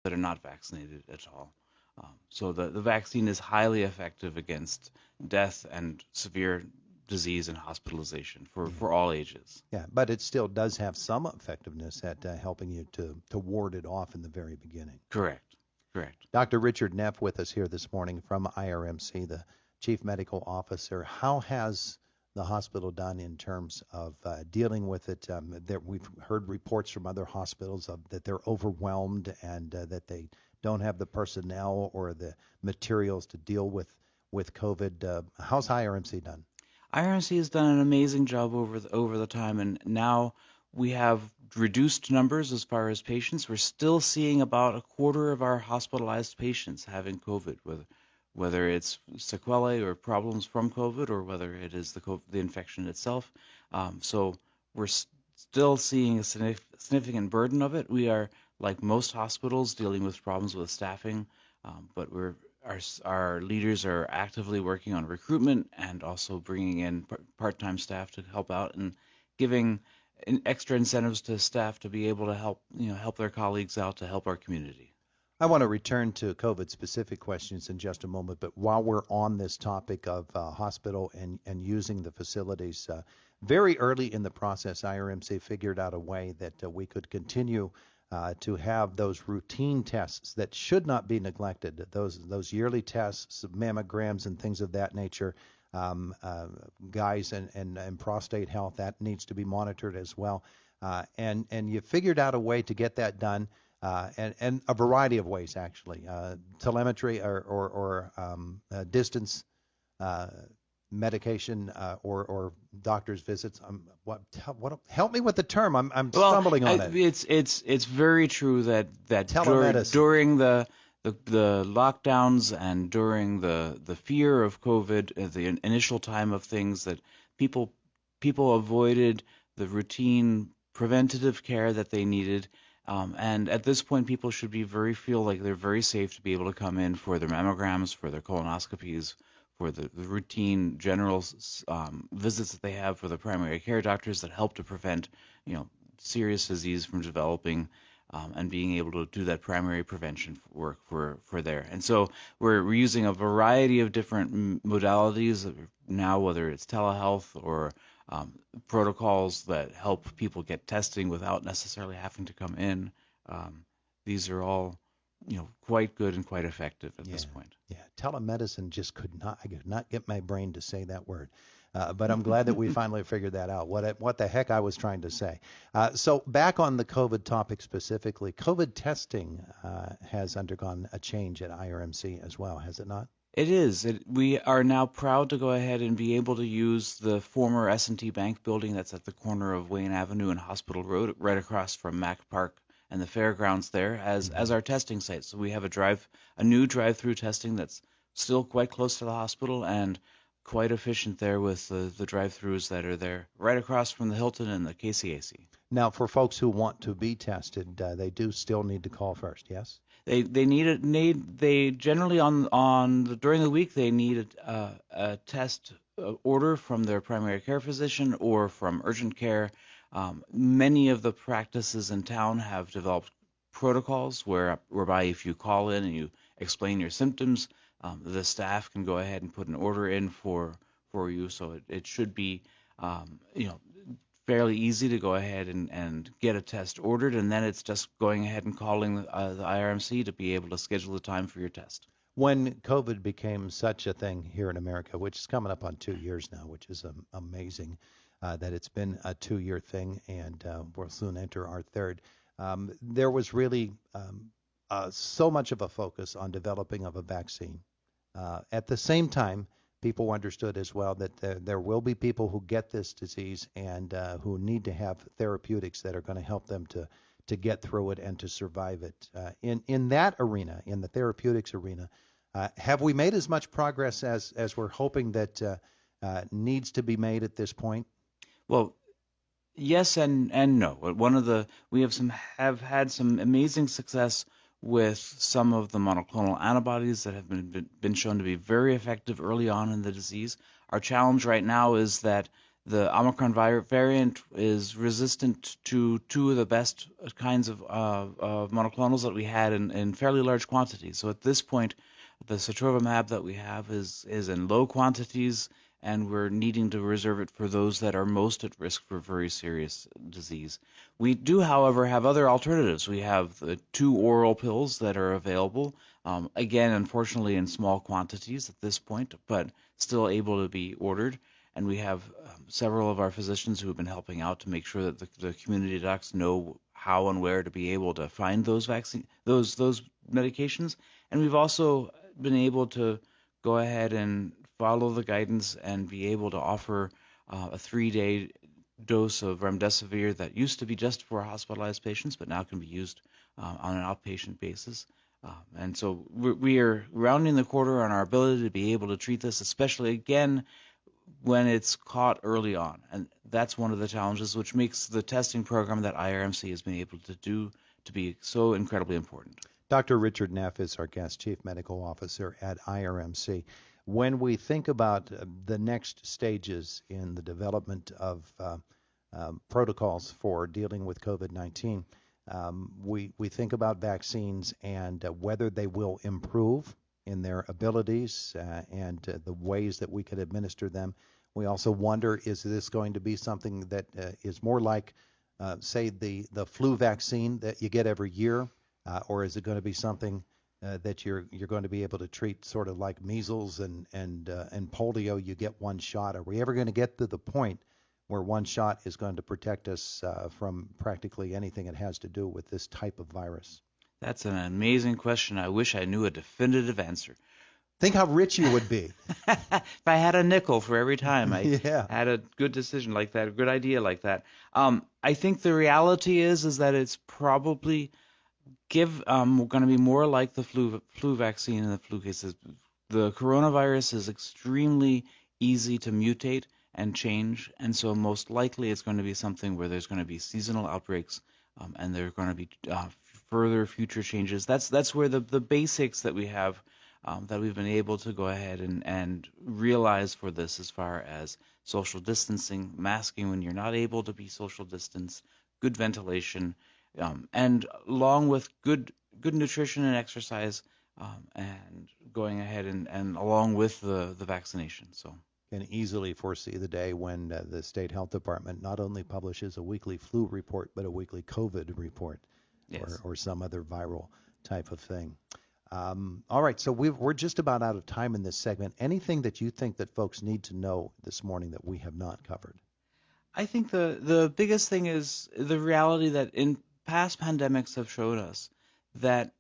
that are not vaccinated at all. So the vaccine is highly effective against death and severe disease and hospitalization Yeah. for all ages. Yeah, but it still does have some effectiveness at helping you to ward it off in the very beginning. Correct. Correct. Dr. Richard Neff with us here this morning from IRMC, the Chief Medical Officer. How has the hospital done in terms of dealing with it? We've heard reports from other hospitals that they're overwhelmed and that they don't have the personnel or the materials to deal with COVID. How's IRMC done? IRMC has done an amazing job over the time, and now we have reduced numbers as far as patients. We're still seeing about a quarter of our hospitalized patients having COVID, whether it's sequelae or problems from COVID, or whether it is the infection itself. So we're still seeing a significant burden of it. We are, like most hospitals, dealing with problems with staffing, but our leaders are actively working on recruitment and also bringing in part-time staff to help out and giving extra incentives to staff to be able to help their colleagues out to help our community. I want to return to COVID-specific questions in just a moment, but while we're on this topic of hospital and using the facilities, very early in the process, IRMC figured out a way that we could continue to have those routine tests that should not be neglected. Those yearly tests, mammograms, and things of that nature. Guys and prostate health, that needs to be monitored as well. And you figured out a way to get that done. And a variety of ways, actually. Telemetry or distance medication or doctor's visits. Help me with the term. I'm Well, stumbling on it. it's very true that Telemedicine. during the lockdowns and during the fear of COVID, the initial time of things, that people avoided the routine preventative care that they needed. And at this point, people should feel like they're very safe to be able to come in for their mammograms, for their colonoscopies, for the routine general visits that they have for the primary care doctors that help to prevent, serious disease from developing, and being able to do that primary prevention work for there. And so we're using a variety of different modalities now, whether it's telehealth or protocols that help people get testing without necessarily having to come in. These are all, quite good and quite effective at this point. Yeah, telemedicine I could not get my brain to say that word. But I'm glad that we finally figured that out. What the heck I was trying to say. So back on the COVID topic specifically, COVID testing has undergone a change at IRMC as well, has it not? It is. We are now proud to go ahead and be able to use the former S&T Bank building that's at the corner of Wayne Avenue and Hospital Road, right across from Mack Park and the fairgrounds there, as our testing site. So we have a new drive-through testing that's still quite close to the hospital and quite efficient there with the drive-throughs that are there, right across from the Hilton and the KCAC. Now, for folks who want to be tested, they do still need to call first, yes? They generally during the week they need a test order from their primary care physician or from urgent care. Many of the practices in town have developed protocols whereby if you call in and you explain your symptoms, the staff can go ahead and put an order in for you. So it should be fairly easy to go ahead and get a test ordered, and then it's just going ahead and calling the IRMC to be able to schedule the time for your test. When COVID became such a thing here in America, which is coming up on 2 years now, which is amazing that it's been a 2-year thing, and we'll soon enter our third, there was really so much of a focus on developing of a vaccine. At the same time, people understood as well that there will be people who get this disease and who need to have therapeutics that are going to help them to get through it and to survive it. In that arena, in the therapeutics arena, have we made as much progress as we're hoping that needs to be made at this point? Well, yes and no. We have had some amazing success with some of the monoclonal antibodies that have been shown to be very effective early on in the disease. Our challenge right now is that The Omicron variant is resistant to two of the best kinds of monoclonals that we had in fairly large quantities. So at this point, the sotrovimab that we have is in low quantities, and we're needing to reserve it for those that are most at risk for very serious disease. We do, however, have other alternatives. We have the two oral pills that are available, again, unfortunately, in small quantities at this point, but still able to be ordered. And we have several of our physicians who have been helping out to make sure that the community docs know how and where to be able to find those those medications. And we've also been able to go ahead and follow the guidance and be able to offer a 3-day dose of remdesivir that used to be just for hospitalized patients, but now can be used on an outpatient basis. And so we are rounding the corner on our ability to be able to treat this, especially again when it's caught early on. And that's one of the challenges, which makes the testing program that IRMC has been able to do to be so incredibly important. Dr. Richard Neff is our guest, Chief Medical Officer at IRMC. When we think about the next stages in the development of protocols for dealing with COVID-19, we think about vaccines and whether they will improve in their abilities and the ways that we could administer them. We also wonder, is this going to be something that is more like, say, the flu vaccine that you get every year, or is it going to be something that you're going to be able to treat sort of like measles and polio? You get one shot. Are we ever going to get to the point where one shot is going to protect us from practically anything it has to do with this type of virus? That's an amazing question. I wish I knew a definitive answer. Think how rich you would be. If I had a nickel for every time I Yeah. had a good decision like that, a good idea like that. I think the reality is that it's probably going to be more like the flu vaccine in the flu cases. The coronavirus is extremely easy to mutate and change, and so most likely it's going to be something where there's going to be seasonal outbreaks, and there are going to be further future changes. That's where the basics that we have that we've been able to go ahead and realize for this, as far as social distancing, masking when you're not able to be social distance, good ventilation, and along with good nutrition and exercise, and going ahead and along with the vaccination. So Can easily foresee the day when the state health department not only publishes a weekly flu report, but a weekly COVID report, yes. or some other viral type of thing. All right, so we're just about out of time in this segment. Anything that you think that folks need to know this morning that we have not covered? I think the biggest thing is the reality that in past pandemics have showed us that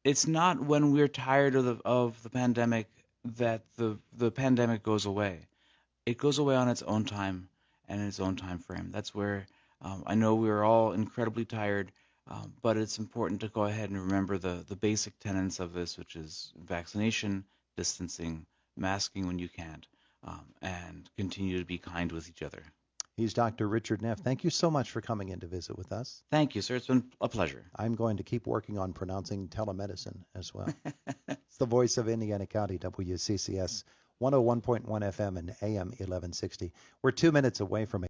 it's not when we're tired of the pandemic that the pandemic goes away. It goes away on its own time and in its own time frame. That's where I know we're all incredibly tired, but it's important to go ahead and remember the basic tenets of this, which is vaccination, distancing, masking when you can't, and continue to be kind with each other. He's Dr. Richard Neff. Thank you so much for coming in to visit with us. Thank you, sir. It's been a pleasure. I'm going to keep working on pronouncing telemedicine as well. It's the voice of Indiana County, WCCS 101.1 FM and AM 1160. We're 2 minutes away from